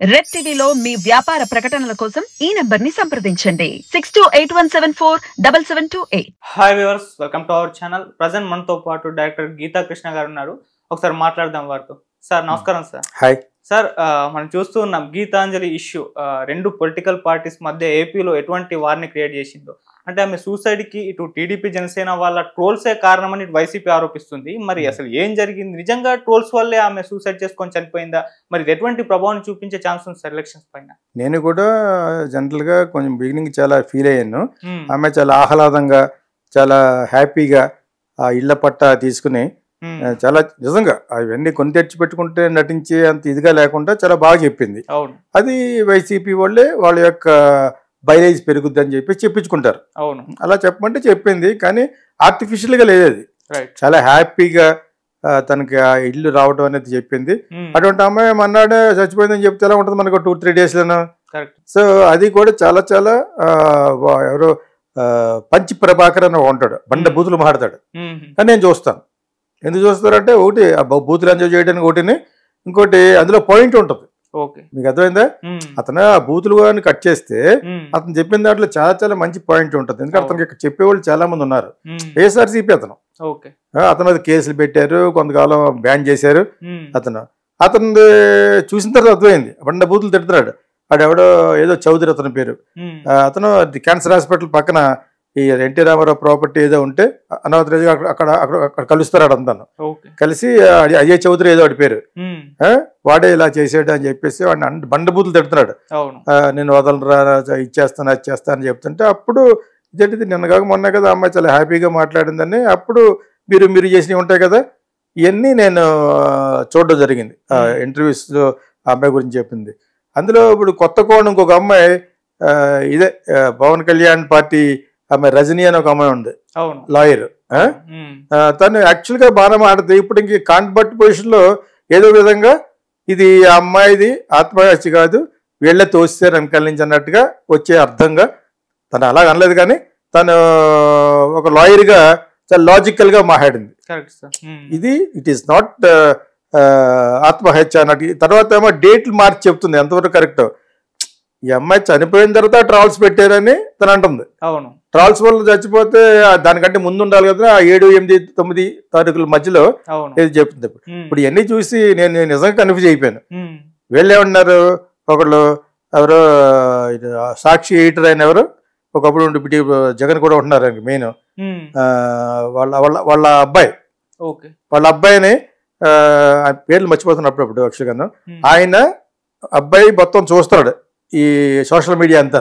Red టీవీలో మీ వ్యాపార ప్రకటనల కోసం ఈ నంబర్ ని సంప్రదించండి 6281747728. Hi viewers, welcome to our channel. Present మనతో పాటు డైరెక్టర్ గీతా కృష్ణ గారు ఉన్నారు. ఒకసారి మాట్లాడదాం వారితో. సార్ నమస్కారం. సార్ హాయ్ సార్, మనం చూస్తూ ఉన్నాం గీతాంజలి ఇష్యూ రెండు పొలిటికల్ పార్టీస్ మధ్య ఏపీలో ఎటువంటి వార్ని క్రియేట్ చేసిందో. అంటే ఆమె సూసైడ్ కి ఇటు టీడీపీ జనసేన వాళ్ళ ట్రోల్సే కారణమని ఇటు వైసీపీ ఆరోపిస్తుంది. మరి అసలు ఏం జరిగింది? నిజంగా ట్రోల్స్ వల్లే ఆమె సూసైడ్ చేసుకొని చనిపోయిందా? మరి ఎటువంటి ప్రభావం చూపించే ఛాన్స్ ఉంది సార్ ఎలక్షన్స్ పైన? నేను కూడా జనరల్ గా కొంచెం బిగినింగ్ చాలా ఫీల్ అయ్యాను. ఆమె చాలా ఆహ్లాదంగా, చాలా హ్యాపీగా ఆ ఇళ్ల పట్టా తీసుకుని చాలా నిజంగా అవన్నీ కొని తెచ్చి పెట్టుకుంటే నటించే అంత ఇదిగా లేకుండా చాలా బాగా చెప్పింది. అది వైసీపీ వాళ్ళే వాళ్ళ యొక్క బైరేజ్ పెరుగుద్ది అని చెప్పి చెప్పించుకుంటారు. అలా చెప్పమంటే చెప్పింది, కానీ ఆర్టిఫిషియల్ గా లేదు. అది చాలా హ్యాపీగా తనకి ఆ ఇల్లు రావడం అనేది చెప్పింది. అటువంటి అమ్మాయి మన్నాడే చచ్చిపోయిందని చెప్తే ఎలా ఉంటుంది మనకు 2-3 days లోనూ. సో అది కూడా చాలా చాలా ఎవరో పంచి ప్రభాకర్ అని ఉంటాడు, బండ బూతులు మాట్లాడతాడు. కానీ నేను చూస్తాను. ఎందుకు చూస్తారంటే ఒకటి బూతులు ఎంజాయ్ చేయడానికి ఒకటిని, ఇంకోటి అందులో పాయింట్ ఉంటుంది. మీకు అర్థమైందా? అతను ఆ బూతులు కానీ కట్ చేస్తే అతను చెప్పిన దాంట్లో చాలా చాలా మంచి పాయింట్ ఉంటుంది. ఎందుకంటే అతనికి చెప్పేవాళ్ళు చాలా మంది ఉన్నారు. వైఎస్ఆర్సీపీ అతను అది కేసులు పెట్టారు, కొంతకాలం బ్యాన్ చేశారు. అతను చూసిన తర్వాత అర్థమైంది, బండ బూతులు తిడుతున్నాడు. ఆడెవడో ఏదో చౌదరి అతని పేరు. అతను క్యాన్సర్ హాస్పిటల్ పక్కన ఈ ఎన్టీ రామారావు ప్రాపర్టీ ఏదో ఉంటే అనాథరేజ్ అక్కడ కలుస్తారు. అడంతాను కలిసి అజయ్ చౌదరి ఏదో వాడి పేరు, వాడే ఇలా చేసాడు అని చెప్పేసి వాడిని బండబూతులు తిడుతున్నాడు. నేను వదలరా, ఇచ్చేస్తాను అది చేస్తాను అని చెప్తుంటే అప్పుడు ఇదేంటిది నిన్న కాక మొన్న కదా అమ్మాయి చాలా హ్యాపీగా మాట్లాడిందని అప్పుడు మీరు చేసినవి ఉంటాయి కదా, ఇవన్నీ నేను చూడడం జరిగింది. ఇంటర్వ్యూస్ ఆ అమ్మాయి గురించి చెప్పింది. అందులో ఇప్పుడు కొత్త కోణం ఇంకొక అమ్మాయి, ఇదే పవన్ కళ్యాణ్ పార్టీ ఆమె రజనీ అని ఒక అమ్మాయి ఉంది, లాయర్. తను యాక్చువల్గా బాగా మాట్లాడుతుంది. ఇప్పుడు ఇంక కాంట్బట్ పొజిషన్ లో ఏదో విధంగా ఇది ఆ అమ్మాయిది ఆత్మహత్య కాదు, వీళ్ళే తోస్తారు వెనకాల నుంచి అన్నట్టుగా వచ్చే అర్థంగా తను అలా అనలేదు. కానీ తను ఒక లాయర్ గా చాలా లాజికల్ గా మాట్లాడింది. ఇది ఇట్ ఈస్ నాట్ ఆత్మహత్య అన్నట్టు. తర్వాత ఏమో డేట్లు మార్చి చెప్తుంది ఎంతవరకు కరెక్ట్. ఈ అమ్మాయి చనిపోయిన తర్వాత ట్రాల్స్ పెట్టారని తను అంటుంది. ట్రాల్స్ వల్ల చచ్చిపోతే దానికంటే ముందు ఉండాలి కదా, 7, 8, 9 తారీఖుల మధ్యలో ఏది చెప్తుంది. ఇప్పుడు ఇవన్నీ చూసి నేను నిజంగా కన్ఫ్యూజ్ అయిపోయాను. వీళ్ళేమన్నారు, ఒకళ్ళు ఎవరో సాక్షి ఎడిటర్ అయిన ఎవరు ఒకప్పుడు జగన్ కూడా ఉంటున్నారు మెయిన్, వాళ్ళ అబ్బాయిని పేర్లు మర్చిపోతున్నా అప్పుడప్పుడు అక్షగాను. ఆయన అబ్బాయి మొత్తం చూస్తున్నాడు ఈ సోషల్ మీడియా అంతా.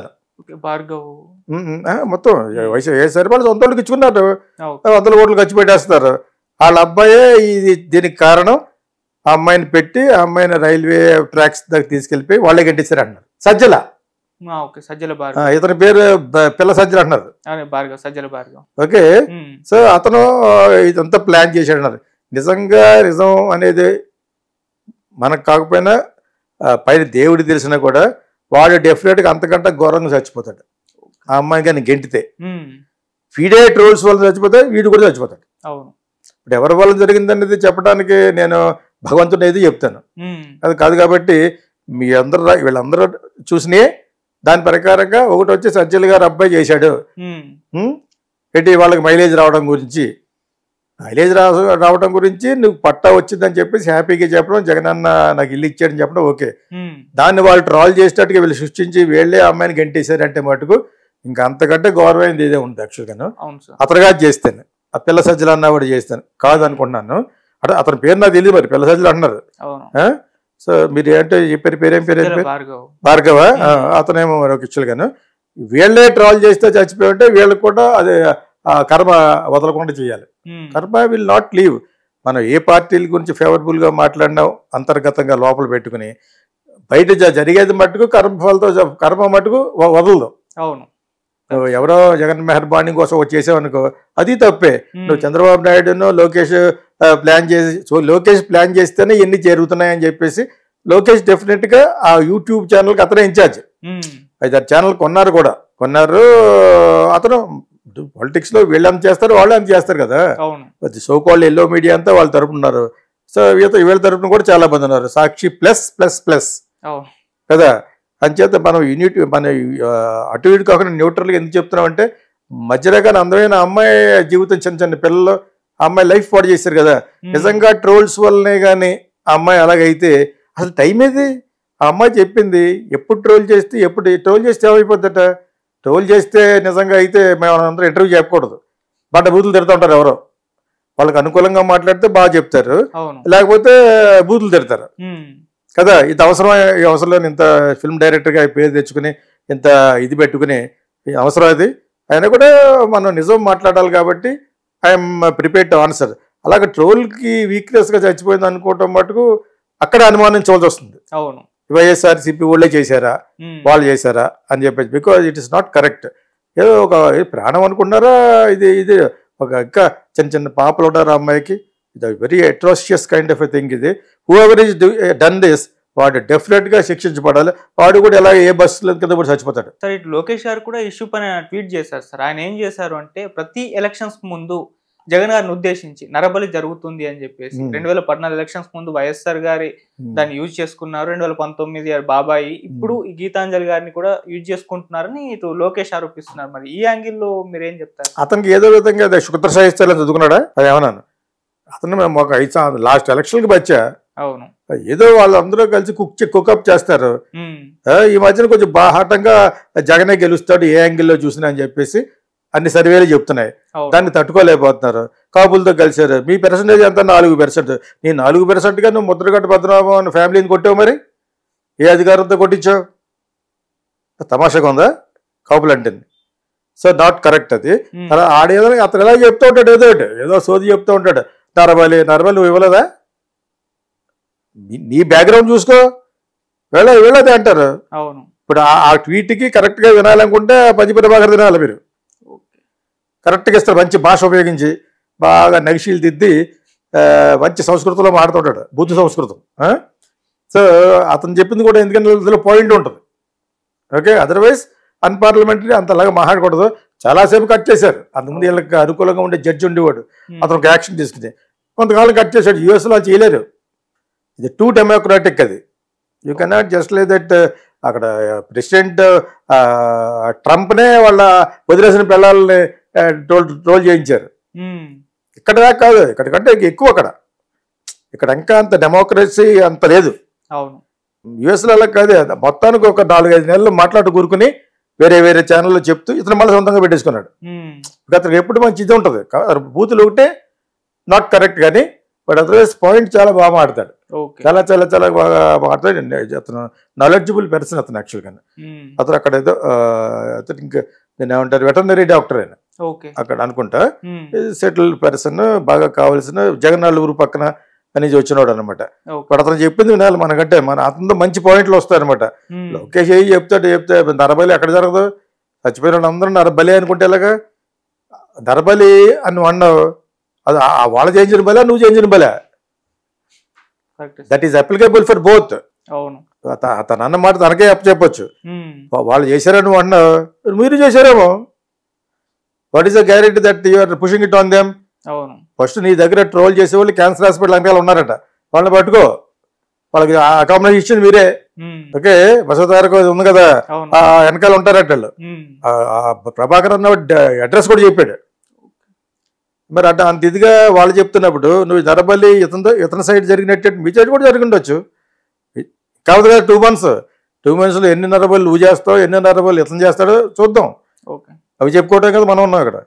మొత్తం వేసారు, వాళ్ళు సొంత వాళ్ళకి ఇచ్చుకున్నారు, 100 కోట్లు ఖర్చు పెట్టేస్తున్నారు. వాళ్ళ అబ్బాయే దీనికి కారణం. ఆ అమ్మాయిని పెట్టి ఆ అమ్మాయిని రైల్వే ట్రాక్స్ దగ్గర తీసుకెళ్లిపోయి వాళ్ళే గంటేశారు అంటున్నారు. సజ్జల, ఇతని పేరు పిల్ల సజ్జల అంటున్నారు. ఓకే, సో అతను ఇదంతా ప్లాన్ చేశాడు అన్నారు. నిజంగా నిజం అనేది మనకు కాకపోయినా పైన దేవుడి తెలిసినా కూడా వాడు డెఫినెట్ గా అంతకంటే ఘోరంగా చచ్చిపోతాడు. ఆ అమ్మాయి కానీ గెంటితే వీడే ట్రోల్స్ వల్ల చచ్చిపోతే వీడు కూడా చచ్చిపోతాడు. ఇప్పుడు ఎవరి వల్ల జరిగిందనేది చెప్పడానికి నేను భగవంతుడు ఏది చెప్తాను, అది కాదు. కాబట్టి మీ వీళ్ళందరూ చూసినాయి దాని ప్రకారంగా ఒకటి వచ్చి సజ్జల గారు అబ్బాయి చేశాడు ఏంటి వాళ్ళకి మైలేజ్ రావడం గురించి, నువ్వు పట్టా వచ్చిందని చెప్పేసి హ్యాపీగా చెప్పడం, జగనన్న నాకు ఇల్లు ఇచ్చాడని చెప్పడం ఓకే. దాన్ని వాళ్ళు ట్రాల్ చేసేటట్టుగా వీళ్ళు సృష్టించి వీళ్ళే అమ్మాయిని గంటేశారంటే మటుకు ఇంకా అంతకంటే గౌరవమైంది ఇదే ఉంది. యాక్చువల్గాను అతనుగా చేస్తాను, ఆ పిల్ల సజ్జలు అన్నా కూడా చేస్తాను కాదు అనుకుంటున్నాను. అంటే అతని పేరు నాకు తెలియదు, మరి పిల్ల సజ్జలు అంటున్నారు. సో మీరు ఏంటో చెప్పారు పేరేం పేరు? భార్గవ. అతనేమో మరి ఒక యాక్చువల్గాను వీళ్ళే ట్రాల్ చేస్తే చచ్చిపోయి ఉంటే వీళ్ళకి కూడా అదే కర్మ వదలకుండా చేయాలి. కర్మ విల్ నాట్ లీవ్. మనం ఏ పార్టీల గురించి ఫేవరబుల్ గా మాట్లాడినా అంతర్గతంగా లోపల పెట్టుకుని బయట జరిగేది మట్టుకు కర్మ మట్టుకు వదలదు. ఎవరో జగన్ మెహర్బానీ కోసం చేసావనుకో అది తప్పే. నువ్వు చంద్రబాబు నాయుడును లోకేష్ ప్లాన్ చేస్తేనే ఎన్ని జరుగుతున్నాయని చెప్పేసి లోకేష్ డెఫినెట్ గా ఆ యూట్యూబ్ ఛానల్ కి అతనే ఇన్ఛార్జ్. 5-6 ఛానల్ కొన్నారు. అతను పాలిటిక్స్ లో వీళ్ళు ఎంత చేస్తారు వాళ్ళు ఎంత చేస్తారు కదా. సోకాల్డ్ ఎల్లో మీడియా అంతా వాళ్ళ తరపున ఉన్నారు. సో వీళ్ళ తరపున కూడా చాలా మంది ఉన్నారు. సాక్షి ప్లస్ ప్లస్ ప్లస్ కదా. అంచేత మనం యూనిట్ మన అటు ఇటు కాకుండా న్యూట్రల్గా ఎందుకు చెప్తున్నామంటే మధ్యలో కానీ అందమైన అమ్మాయి జీవితం చిన్న చిన్న పిల్లలు ఆ అమ్మాయి లైఫ్ పాడు చేశారు కదా. నిజంగా ట్రోల్స్ వల్లనే కానీ ఆ అమ్మాయి అలాగైతే అసలు టైం ఏది? ఆ అమ్మాయి చెప్పింది ఎప్పుడు ట్రోల్ చేస్తే ఏమైపోద్దట. ట్రోల్ చేస్తే నిజంగా అయితే మేము అందరూ ఇంటర్వ్యూ చెప్పకూడదు, బూతులు తిడుతూ ఉంటారు. ఎవరో వాళ్ళకి అనుకూలంగా మాట్లాడితే బాగా చెప్తారు, లేకపోతే బూతులు తిడతారు కదా. ఇది అవసరం లేని ఇంత ఫిల్మ్ డైరెక్టర్గా పేరు తెచ్చుకుని ఇంత ఇది పెట్టుకుని అవసరం అది. అయినా కూడా మనం నిజం మాట్లాడాలి కాబట్టి ఐఎమ్ ప్రిపేర్డ్ టు ఆన్సర్. అలాగే ట్రోల్కి వీక్నెస్గా చచ్చిపోయింది అనుకోవటం మటుకు అక్కడ అనుమానించవలసి వస్తుంది. అవును, వైఎస్ఆర్సీపీ వాళ్ళే చేశారా, వాళ్ళు చేశారా అని చెప్పేసి. Because it is not correct. ఏదో ఒక ప్రాణం అనుకున్నారా, ఇది ఒక ఇంకా చిన్న పాపలు ఉన్నారు అమ్మాయికి. ఇది very atrocious kind of a thing. ఇది whoever is done this వాడు డెఫినెట్గా శిక్షించబడాలి. వాడు కూడా ఎలా ఏ బస్సుల కింద కూడా చచ్చిపోతాడు. సార్ ఇటు లోకేష్ గారు కూడా ఇష్యూ పైన ట్వీట్ చేశారు సార్. ఆయన ఏం చేశారు అంటే ప్రతి ఎలక్షన్స్ ముందు జగన్ గారిని ఉద్దేశించి నరబలి జరుగుతుంది అని చెప్పేసి 2014 ఎలక్షన్స్ ముందు వైఎస్ఆర్ గారి దాన్ని యూజ్ చేసుకున్నారు, 2019 బాబాయి, ఇప్పుడు ఈ గీతాంజలి గారిని కూడా యూజ్ చేసుకుంటున్నారని ఇటు లోకేష్ ఆరోపిస్తున్నారు. మరి ఈ యాంగిల్లో మీరు ఏం చెప్తారు? అతనికి ఏదో విధంగా శుద్ర సాహిత్యాలను చదువుకున్నాడా అది ఏమన్నాను. అతను మేము ఒక 5 లాస్ట్ ఎలక్షన్కి వచ్చా. అవును, ఏదో వాళ్ళందరూ కలిసి కుకప్ చేస్తారు. ఈ మధ్యన కొంచెం బాహాటంగా జగనే గెలుస్తాడు ఏ యాంగిల్లో చూసినా అని చెప్పేసి అన్ని సర్వేలు చెప్తున్నాయి. దాన్ని తట్టుకోలేకపోతున్నారు. కాపులతో కలిశారు. మీ పర్సెంటేజ్ ఎంత? 4%. నీ 4%గా నువ్వు ముద్రగడ్డ పద్మనాభం అన్న ఫ్యామిలీని కొట్టావు. మరి ఏ అధికారంతో కొట్టించావు? తమాషాగా ఉందా కాపులు అంటే? సో నాట్ కరెక్ట్ అది. అలా ఆడేదో అతను ఎలా చెప్తూ ఉంటాడు, ఏదో సోది చెప్తూ ఉంటాడు. నరబలి నువ్వు ఇవ్వలేదా? నీ బ్యాక్గ్రౌండ్ చూసుకో, వెళ్ళదే అంటారు. అవును, ఇప్పుడు ఆ ట్వీట్కి కరెక్ట్గా వినాలనుకుంటే పంచి ప్రభాకర్ వినాలి. మీరు కరెక్ట్గా ఇస్తారు, మంచి భాష ఉపయోగించి బాగా నగిషీలు దిద్ది మంచి సంస్కృతంలో మాడుతుంటాడు, బుద్ధ సంస్కృతం. సో అతను చెప్పింది కూడా ఎందుకంటే ఇందులో పాయింట్ ఉంటుంది. ఓకే, అదర్వైజ్ అన్పార్లమెంటరీ అంతలాగా మాట్లాడకూడదు. చాలాసేపు కట్ చేశారు. అంతకుముందు వీళ్ళకి అనుకూలంగా ఉండే జడ్జి ఉండేవాడు, అతను ఒక యాక్షన్ తీసుకుని కొంతకాలం కట్ చేశాడు. యూఎస్లో చేయలేరు, ఇది టూ డెమోక్రాటిక్. అది you cannot just like that. అక్కడ ప్రెసిడెంట్ ట్రంప్నే వాళ్ళ వదిలేసిన పిల్లల్ని ట్రోల్ చేయించారు. ఇక్కడ దాకా కాదు, ఇక్కడికంటే ఎక్కువ. ఇక్కడ ఇంకా అంత డెమోక్రసీ అంత లేదు. అవును, యుఎస్లో అలా కాదు. మొత్తానికి ఒక 4-5 నెలలు మాట్లాడు కూరుకుని వేరే ఛానల్లో చెప్తూ ఇతను మళ్ళీ సొంతంగా పెట్టేసుకున్నాడు. అతనికి ఎప్పుడు మంచి ఇది ఉంటుంది. బూతులు ఒకటే నాట్ కరెక్ట్, కానీ బట్ అదర్వైజ్ పాయింట్ చాలా బాగా మాట్లాడతాడు. చాలా చాలా చాలా బాగా మాట్లాడాడు. అతను నాలెడ్జబుల్ పర్సన్ అతను యాక్చువల్గా. అతను అక్కడ ఏదో అతను ఇంకా నేను ఏమంటారు వెటర్నరీ డాక్టర్ అయినా అక్కడ అనుకుంటా. సెటిల్డ్ పర్సన్, బాగా కావాల్సిన జగన్నాళ్ళ ఊరు పక్కన అనేది వచ్చినాడు అనమాట. ఇప్పుడు అతను చెప్పింది వినాలి మనకంటే. అతనితో మంచి పాయింట్లు వస్తాయన్నమాట. లోకేష్ చెప్తే నరబలి ఎక్కడ జరగదు? చచ్చిపోయిన అందరూ నరబలి అనుకుంటే ఎలాగా? నరబలి అని అన్నావు, అది వాళ్ళు చేయించిన బలా నువ్వు చేయించిన బలా? That is applicable for both. అతను అన్న మాట తనకే చెప్పొచ్చు. వాళ్ళు చేశారని నువ్వు అన్నావు, మీరు చేశారేమో. What is the guarantee that you are pushing it on them? First నీ దగ్గర ట్రోల్ చేసే వాళ్ళు క్యాన్సర్ హాస్పిటల్ వెనకాల ఉన్నారట, వాళ్ళని పట్టుకో. వాళ్ళకి అకామిడేషన్ మీరే. ఓకే, బసవతారక ఉంది కదా, వెనకాల ఉంటారట వాళ్ళు. ప్రభాకర్ అన్న అడ్రస్ కూడా చెప్పాడు. మరి అట్లా అంత ఇదిగా వాళ్ళు చెప్తున్నప్పుడు నువ్వు నరబలి ఇతని సైడ్ జరిగినట్టు మీ సైడ్ కూడా జరిగి ఉండొచ్చు. కాదు కదా 2 months ఎన్ని నరబలు నువ్వు చేస్తావు, ఎన్ని నరబలు ఇతను చేస్తాడో చూద్దాం. అవి చెప్పుకోవటం కదా మనం ఉన్నాం ఇక్కడ.